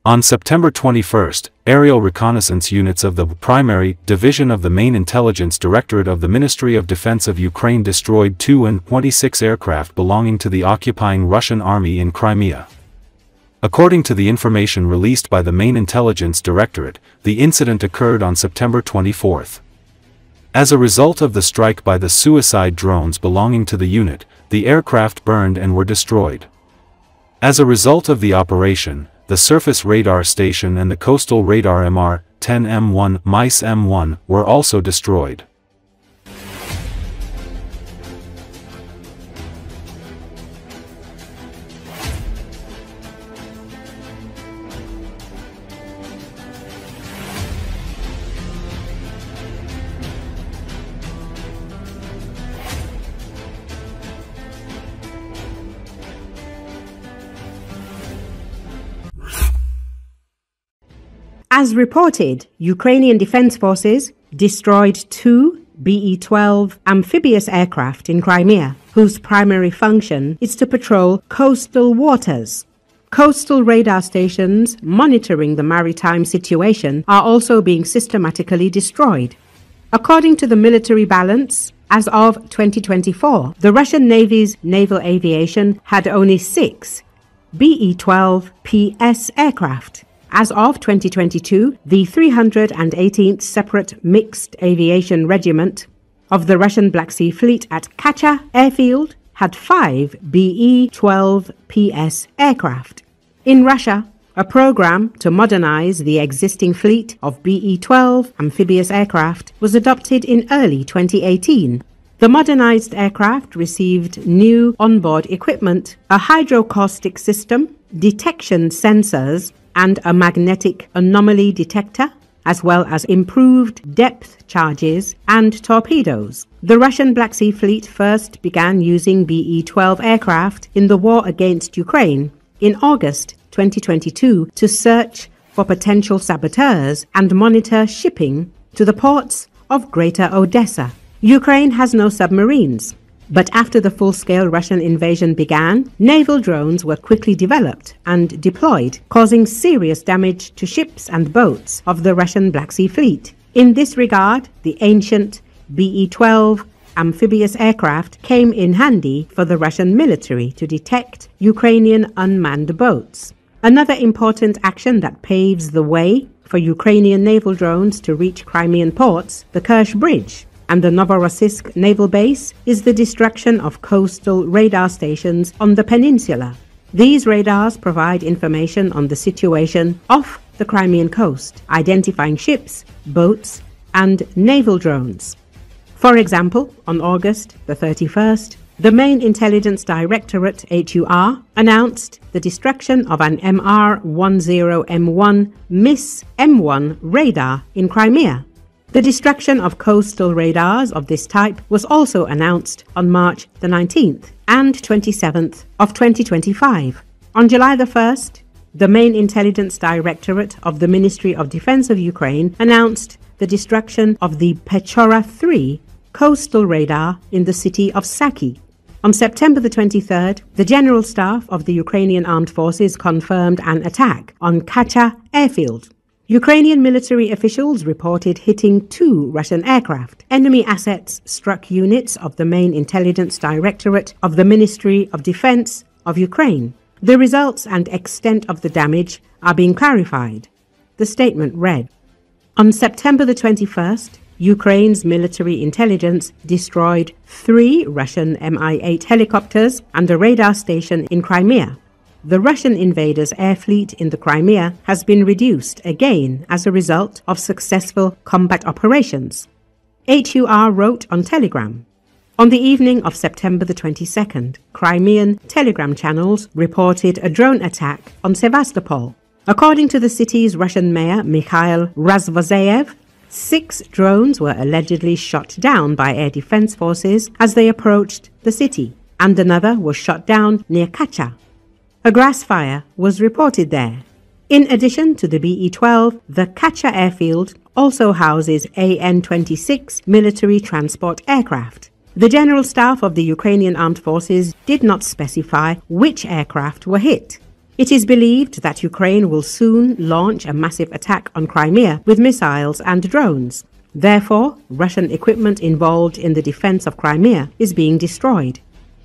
On September 21, aerial reconnaissance units of the primary division of the Main Intelligence Directorate of the Ministry of Defense of Ukraine destroyed two An-26 aircraft belonging to the occupying Russian army in Crimea. According to the information released by the Main Intelligence Directorate, the incident occurred on September 24. As a result of the strike by the suicide drones belonging to the unit, the aircraft burned and were destroyed. As a result of the operation, the surface radar station and the coastal radar Mys M1 were also destroyed. As reported, Ukrainian Defense Forces destroyed two BE-12 amphibious aircraft in Crimea, whose primary function is to patrol coastal waters. Coastal radar stations monitoring the maritime situation are also being systematically destroyed. According to the military balance, as of 2024, the Russian Navy's naval aviation had only 6 BE-12 PS aircraft. As of 2022, the 318th Separate Mixed Aviation Regiment of the Russian Black Sea Fleet at Kacha Airfield had 5 BE-12 PS aircraft. In Russia, a program to modernize the existing fleet of BE-12 amphibious aircraft was adopted in early 2018. The modernized aircraft received new onboard equipment, a hydrocaustic system, detection sensors, and a magnetic anomaly detector, as well as improved depth charges and torpedoes. The Russian Black Sea Fleet first began using BE-12 aircraft in the war against Ukraine in August 2022 to search for potential saboteurs and monitor shipping to the ports of Greater Odessa. Ukraine has no submarines, but after the full-scale Russian invasion began, naval drones were quickly developed and deployed, causing serious damage to ships and boats of the Russian Black Sea Fleet. In this regard, the ancient BE-12 amphibious aircraft came in handy for the Russian military to detect Ukrainian unmanned boats. Another important action that paves the way for Ukrainian naval drones to reach Crimean ports, the Kerch Bridge, and the Novorossiysk naval base, is the destruction of coastal radar stations on the peninsula. These radars provide information on the situation off the Crimean coast, identifying ships, boats, and naval drones. For example, on August the 31st, the Main Intelligence Directorate (HUR) announced the destruction of an MR-10M1 Mys M1 radar in Crimea. The destruction of coastal radars of this type was also announced on March the 19th and 27th of 2025. On July the 1st, the Main Intelligence Directorate of the Ministry of Defense of Ukraine announced the destruction of the Pechora-3 coastal radar in the city of Saki. On September the 23rd, the General Staff of the Ukrainian Armed Forces confirmed an attack on Kacha Airfield. Ukrainian military officials reported hitting 2 Russian aircraft. Enemy assets struck units of the Main Intelligence Directorate of the Ministry of Defense of Ukraine. The results and extent of the damage are being clarified. The statement read, on September the 21st, Ukraine's military intelligence destroyed 3 Russian Mi-8 helicopters and a radar station in Crimea. The Russian invaders' air fleet in the Crimea has been reduced again as a result of successful combat operations. HUR wrote on Telegram. On the evening of September the 22nd, Crimean Telegram channels reported a drone attack on Sevastopol. According to the city's Russian mayor, Mikhail Razvozeyev, 6 drones were allegedly shot down by air defense forces as they approached the city, and another was shot down near Kacha. A grass fire was reported there. In addition to the BE-12, the Kacha airfield also houses An-26 military transport aircraft. The General Staff of the Ukrainian Armed Forces did not specify which aircraft were hit. It is believed that Ukraine will soon launch a massive attack on Crimea with missiles and drones. Therefore, Russian equipment involved in the defense of Crimea is being destroyed.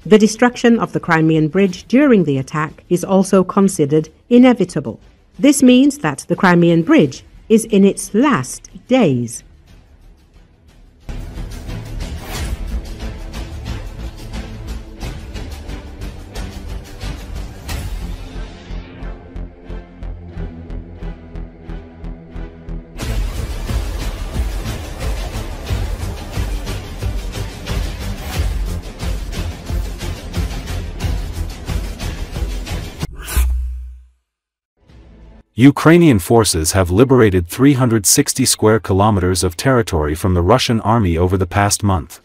The destruction of the Crimean bridge during the attack is also considered inevitable. This means that the Crimean bridge is in its last days. Ukrainian forces have liberated 360 square kilometers of territory from the Russian army over the past month.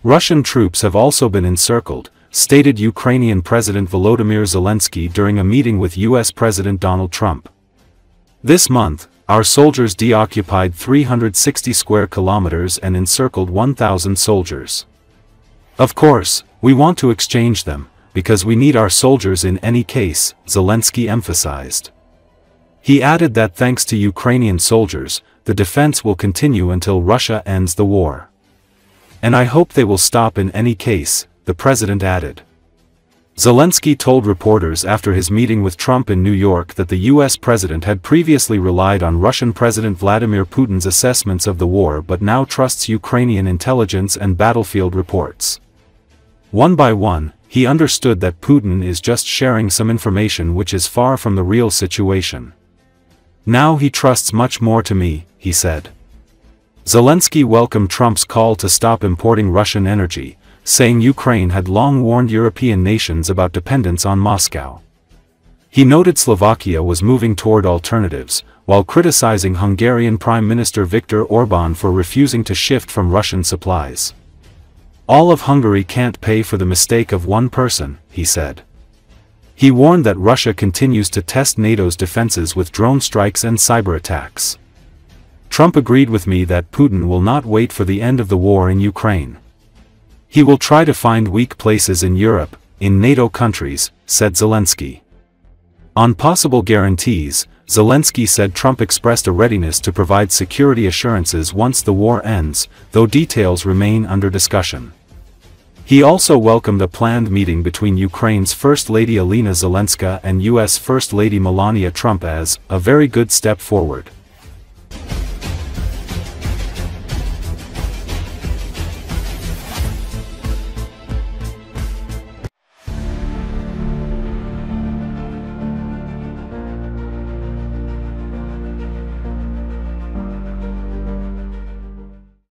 Russian troops have also been encircled, stated Ukrainian President Volodymyr Zelensky during a meeting with US President Donald Trump. This month, our soldiers deoccupied 360 square kilometers and encircled 1,000 soldiers. Of course, we want to exchange them, because we need our soldiers in any case, Zelensky emphasized. He added that thanks to Ukrainian soldiers, the defense will continue until Russia ends the war. And I hope they will stop in any case, the president added. Zelensky told reporters after his meeting with Trump in New York that the US president had previously relied on Russian President Vladimir Putin's assessments of the war but now trusts Ukrainian intelligence and battlefield reports. One by one, he understood that Putin is just sharing some information which is far from the real situation. Now he trusts much more to me, he said. Zelensky welcomed Trump's call to stop importing Russian energy, saying Ukraine had long warned European nations about dependence on Moscow. He noted Slovakia was moving toward alternatives, while criticizing Hungarian Prime Minister Viktor Orbán for refusing to shift from Russian supplies. All of Hungary can't pay for the mistake of one person, he said. He warned that Russia continues to test NATO's defenses with drone strikes and cyber attacks. Trump agreed with me that Putin will not wait for the end of the war in Ukraine. He will try to find weak places in Europe, in NATO countries, said Zelensky. On possible guarantees, Zelensky said Trump expressed a readiness to provide security assurances once the war ends, though details remain under discussion. He also welcomed a planned meeting between Ukraine's First Lady Olena Zelenska and US First Lady Melania Trump as a very good step forward.